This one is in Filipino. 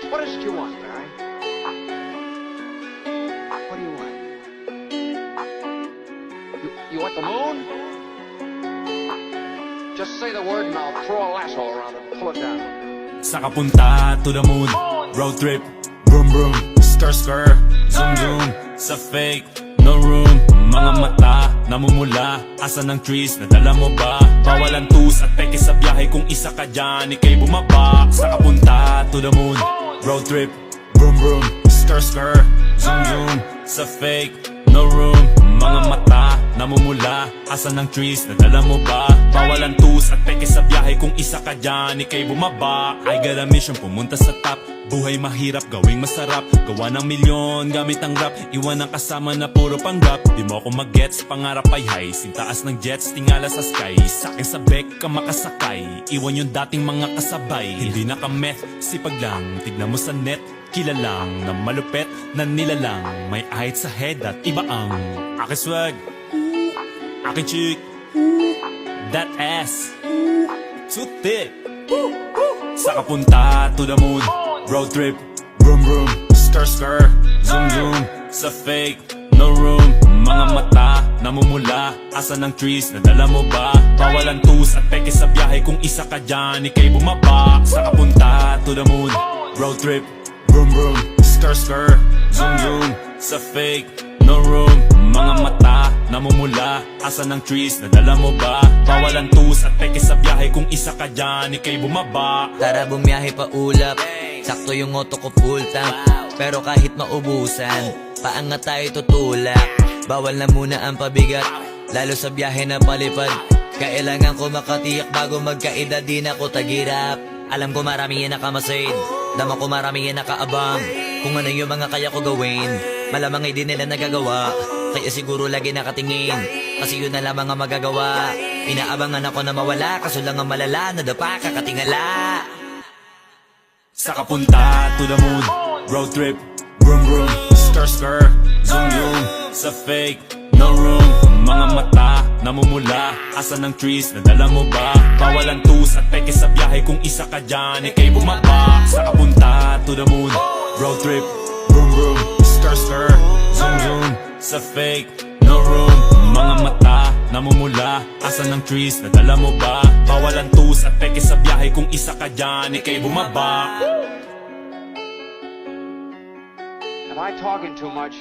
What is it you want, Barry? What do you want? You want the moon? Just say the word and I'll throw a lasso around it and pull it down. Saka punta to the moon, road trip, vroom vroom, skr skr, zoom zoom, sa fake, no room. Mga mata, namumula, asa ng trees, nadala mo ba? Bawalan tus at peke sa biyahe, kung isa ka dyan, ikay bumaba. Saka punta to the moon, road trip, vroom vroom, skr skr, zoom zoom, sa fake, no room. Mga mata, namumula, asa ng trees, nadala mo ba? Bawalan tus at peke sa biyahe, kung isa ka dyan, ikay bumaba. I got a mission, pumunta sa top. Buhay mahirap, gawing masarap. Gawa ng milyon, gamit ang rap. Iwan ang kasama na puro panggap. Di mo ako mag-gets, pangarap ay high. Sintaas ng jets, tingala sa sky. Sa'kin sa bek ka makasakay. Iwan yung dating mga kasabay. Hindi nakameth, sipag lang. Tignan mo sa net, kilalang na malupet na nilalang. May ahit sa head at iba ang aking swag, aking chick, that ass, too thick. Saka punta to the moon, road trip, vroom vroom, skr skr, zoom zoom, sa fake, no room. Mga mata, namumula, asa ng trees, nadala mo ba? Bawalan tus at peke sa biyahe, kung isa ka dyan, ikay bumaba. Saka punta to the moon, road trip, vroom vroom, skr skr, zoom zoom, sa fake, no room. Mga mata, namumula, asa ng trees, nadala mo ba? Bawalan tus at peke sa biyahe, kung isa ka dyan, ikay bumaba. Tara bumiyahe pa ulap, sakto yung auto ko full tank. Pero kahit maubusan, paangat tayo tutulak. Bawal na muna ang pabigat, lalo sa biyahe na palipad. Kailangan ko makatiyak bago magkaedad, di na ko tagirap. Alam ko marami yan nakamasid, dama ko marami yan nakaabang. Kung ano yung mga kaya ko gawin, malamang ay di nila nagagawa. Kaya siguro lagi nakatingin, kasi yun na lamang ang magagawa. Inaabangan ako na mawala, kaso lang ang malala, nadapa kakatingala. Saka punta to the moon, road trip, vroom vroom, skr skr, zoom zoom, sa fake, no room. Mga mata, namumula, asa ng trees, nadala mo ba? Bawalan tus at peke sa biyahe, kung isa ka dyan, ikay bumaba. Saka punta to the moon, road trip, vroom vroom, skr skr, zoom zoom, sa fake, no room. Mga mata, namumula, asa ng trees, nadala mo ba? Bawalan tus at peke sa biyahe, kung isa ka dyan, ikay bumaba. Am I talking too much?